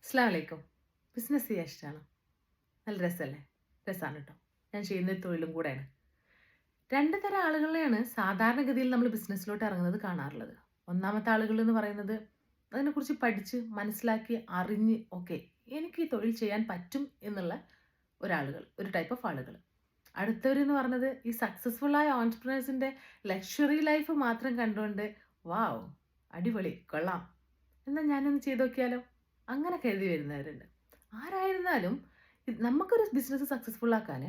അസ്സലാമു അലൈക്കും. ബിസിനസ് ചെയ്യാൻ ഇഷ്ടമാണോ? നല്ല രസമല്ലേ? രസമാണ് കേട്ടോ. ഞാൻ ചെയ്യുന്ന ഒരു തൊഴിലും കൂടെയാണ്. 2 തരം ആളുകളെയാണ് സാധാരണഗതിയിൽ നമ്മൾ ബിസിനസ്സിലോട്ട് ഇറങ്ങുന്നത് കാണാറുള്ളത്. ഒന്നാമത്തെ ആളുകൾ എന്ന് പറയുന്നത് അതിനെക്കുറിച്ച് പഠിച്ച്, മനസ്സിലാക്കി, അറിഞ്ഞ് ഓക്കെ എനിക്ക് ഈ തൊഴിൽ ചെയ്യാൻ പറ്റും എന്നുള്ള ഒരു ടൈപ്പ് ഓഫ് ആളുകൾ. അടുത്തവരെന്ന് പറഞ്ഞത് ഈ സക്സസ്ഫുള്ളായ ഓൺട്രപ്രനേഴ്സിൻ്റെ ലക്ഷറി ലൈഫ് മാത്രം കണ്ടുകൊണ്ട് വാവ് അടിപൊളി കൊള്ളാം എന്നാൽ ഞാനൊന്ന് ചെയ്ത് നോക്കിയാലോ അങ്ങനെ കരുതി വരുന്നവരുണ്ട്. ആരായിരുന്നാലും നമുക്കൊരു ബിസിനസ് സക്സസ്ഫുൾ ആക്കാൻ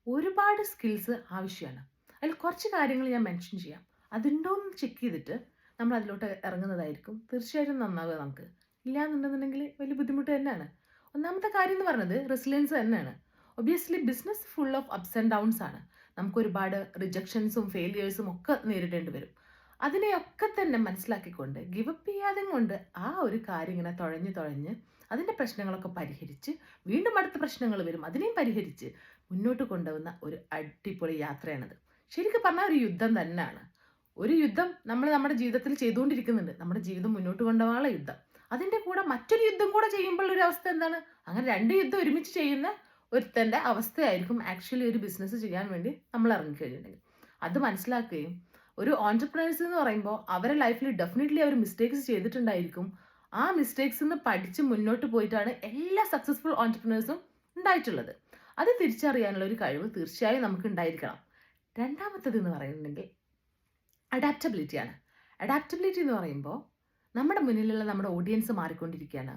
ഒരുപാട് സ്കിൽസ് ആവശ്യമാണ്. അതിൽ കുറച്ച് കാര്യങ്ങൾ ഞാൻ മെൻഷൻ ചെയ്യാം. അതുണ്ടോ എന്ന് ചെക്ക് ചെയ്തിട്ട് നമ്മൾ അതിലോട്ട് ഇറങ്ങുന്നതായിരിക്കും തീർച്ചയായിട്ടും നന്നാവുക. നമുക്ക് ഇല്ലയെന്നുണ്ടെന്നുണ്ടെങ്കിൽ വലിയ ബുദ്ധിമുട്ട് തന്നെയാണ്. ഒന്നാമത്തെ കാര്യം എന്ന് പറയുന്നത് റെസിലിയൻസ് തന്നെയാണ്. Obviously business full of ups and downs ആണ്. നമുക്ക് ഒരുപാട് റിജക്ഷൻസും ഫെയിലിയേഴ്സും ഒക്കെ നേരിടേണ്ടി വരും. അതിനെയൊക്കെ തന്നെ മനസ്സിലാക്കിക്കൊണ്ട് ഗിവപ്പ് ചെയ്യാതെ കൊണ്ട് ആ ഒരു കാര്യം ഇങ്ങനെ തുഴഞ്ഞ് അതിൻ്റെ പ്രശ്നങ്ങളൊക്കെ പരിഹരിച്ച് വീണ്ടും അടുത്ത പ്രശ്നങ്ങൾ വരും അതിനെയും പരിഹരിച്ച് മുന്നോട്ട് കൊണ്ടുപോകുന്ന ഒരു അടിപൊളി യാത്രയാണത്. ശരിക്കും പറഞ്ഞാൽ ഒരു യുദ്ധം തന്നെയാണ്. ഒരു യുദ്ധം നമ്മൾ നമ്മുടെ ജീവിതത്തിൽ ചെയ്തുകൊണ്ടിരിക്കുന്നുണ്ട്. നമ്മുടെ ജീവിതം മുന്നോട്ട് കൊണ്ടുപോകാനുള്ള യുദ്ധം. അതിൻ്റെ കൂടെ മറ്റൊരു യുദ്ധം കൂടെ ചെയ്യുമ്പോൾ ഒരു അവസ്ഥ എന്താണ്? അങ്ങനെ 2 യുദ്ധം ഒരുമിച്ച് ചെയ്യുന്ന ഒരുത്തൻ്റെ അവസ്ഥയായിരിക്കും ആക്ച്വലി ഒരു ബിസിനസ് ചെയ്യാൻ വേണ്ടി നമ്മൾ ഇറങ്ങിക്കഴിഞ്ഞിട്ടുണ്ടെങ്കിൽ. അത് മനസ്സിലാക്കുകയും ഒരു ഓൺട്രപ്രനേഴ്സ് എന്ന് പറയുമ്പോൾ അവരുടെ ലൈഫിൽ ഡെഫിനറ്റ്ലി അവർ മിസ്റ്റേക്സ് ചെയ്തിട്ടുണ്ടായിരിക്കും. ആ മിസ്റ്റേക്സ് നിന്ന് പഠിച്ച് മുന്നോട്ട് പോയിട്ടാണ് എല്ലാ സക്സസ്ഫുൾ ഓൺട്രപ്രനേഴ്സും ഉണ്ടായിട്ടുള്ളത്. അത് തിരിച്ചറിയാനുള്ള ഒരു കഴിവ് തീർച്ചയായും നമുക്ക് ഉണ്ടായിരിക്കണം. രണ്ടാമത്തത് എന്ന് പറയുന്നുണ്ടെങ്കിൽ അഡാപ്റ്റബിലിറ്റിയാണ്. അഡാപ്റ്റബിലിറ്റി എന്ന് പറയുമ്പോൾ നമ്മുടെ മുന്നിലുള്ള നമ്മുടെ ഓഡിയൻസ് മാറിക്കൊണ്ടിരിക്കുകയാണ്,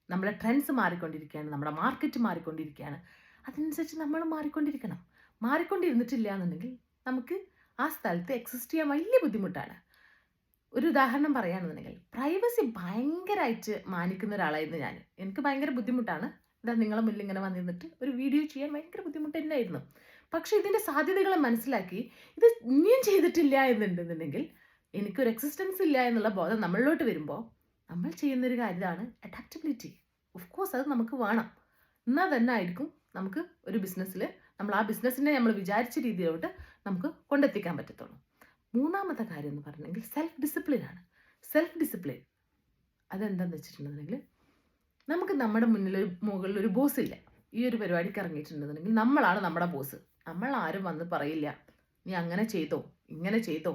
നമ്മുടെ ട്രെൻഡ്സ് മാറിക്കൊണ്ടിരിക്കുകയാണ്, നമ്മുടെ മാർക്കറ്റ് മാറിക്കൊണ്ടിരിക്കുകയാണ്. അതനുസരിച്ച് നമ്മൾ മാറിക്കൊണ്ടിരിക്കണം. മാറിക്കൊണ്ടിരുന്നിട്ടില്ല എന്നുണ്ടെങ്കിൽ നമുക്ക് ആ സ്ഥലത്ത് എക്സിസ്റ്റ് ചെയ്യാൻ വലിയ ബുദ്ധിമുട്ടാണ്. ഒരു ഉദാഹരണം പറയുകയാണെന്നുണ്ടെങ്കിൽ പ്രൈവസി ഭയങ്കരമായിട്ട് മാനിക്കുന്ന ഒരാളായിരുന്നു ഞാൻ. എനിക്ക് ഭയങ്കര ബുദ്ധിമുട്ടാണ്. ഇതാ നിങ്ങളെ മുന്നിൽ ഇങ്ങനെ വന്നിരുന്നിട്ട് ഒരു വീഡിയോ ചെയ്യാൻ ഭയങ്കര ബുദ്ധിമുട്ട് തന്നെയായിരുന്നു. പക്ഷേ ഇതിൻ്റെ സാധ്യതകൾ മനസ്സിലാക്കി ഇത് ഇനിയും ചെയ്തിട്ടില്ല എന്നുണ്ടെന്നുണ്ടെങ്കിൽ എനിക്കൊരു എക്സിസ്റ്റൻസ് ഇല്ല എന്നുള്ള ബോധം നമ്മളിലോട്ട് വരുമ്പോൾ നമ്മൾ ചെയ്യുന്നൊരു കാര്യമാണ് അഡാപ്റ്റബിലിറ്റി. ഓഫ് കോഴ്സ് അത് നമുക്ക് വേണം. എന്നാൽ തന്നെ ആയിരിക്കും നമുക്ക് ഒരു ബിസിനസ്സിൽ നമ്മൾ ആ ബിസിനസ്സിനെ നമ്മൾ വിചാരിച്ച രീതിയിലോട്ട് നമുക്ക് കൊണ്ടെത്തിക്കാൻ പറ്റത്തുള്ളൂ. മൂന്നാമത്തെ കാര്യം എന്ന് പറഞ്ഞെങ്കിൽ സെൽഫ് ഡിസിപ്ലിനാണ്. സെൽഫ് ഡിസിപ്ലിൻ അതെന്താണെന്ന് വെച്ചിട്ടുണ്ടെന്നുണ്ടെങ്കിൽ നമുക്ക് നമ്മുടെ മുകളിൽ ഒരു ബോസ് ഇല്ല. ഈ ഒരു പരിപാടിക്ക് ഇറങ്ങിയിട്ടുണ്ടെന്നുണ്ടെങ്കിൽ നമ്മളാണ് നമ്മുടെ ബോസ്. നമ്മൾ ആരും വന്ന് പറയില്ല നീ അങ്ങനെ ചെയ്തോ ഇങ്ങനെ ചെയ്തോ,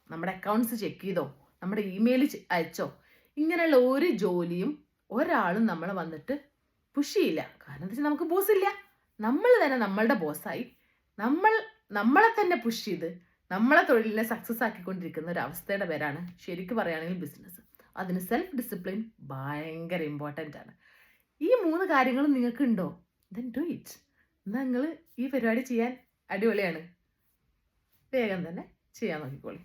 നമ്മുടെ അക്കൗണ്ട്സ് ചെക്ക് ചെയ്തോ, നമ്മുടെ ഇമെയിൽ അയച്ചോ, ഇങ്ങനെയുള്ള ഒരു ജോലിയും ഒരാളും നമ്മളെ വന്നിട്ട് പുഷ് ചെയ്യില്ല. കാരണം എന്താ വെച്ചാൽ നമുക്ക് ബോസ് ഇല്ല. നമ്മൾ തന്നെ നമ്മളുടെ ബോസായി നമ്മളെ തന്നെ പുഷ് ചെയ്ത് നമ്മളെ തൊഴിലിനെ സക്സസ് ആക്കിക്കൊണ്ടിരിക്കുന്ന ഒരു അവസ്ഥയുടെ പേരാണ് ശരിക്കും പറയുകയാണെങ്കിൽ ബിസിനസ്. അതിന് സെൽഫ് ഡിസിപ്ലിൻ ഭയങ്കര ഇമ്പോർട്ടൻ്റ് ആണ്. ഈ 3 കാര്യങ്ങളും നിങ്ങൾക്ക് ഉണ്ടോ? Then do it. എന്നാൽ നിങ്ങൾ ഈ പരിപാടി ചെയ്യാൻ അടിപൊളിയാണ്. വേഗം തന്നെ ചെയ്യാൻ നോക്കിക്കോളി.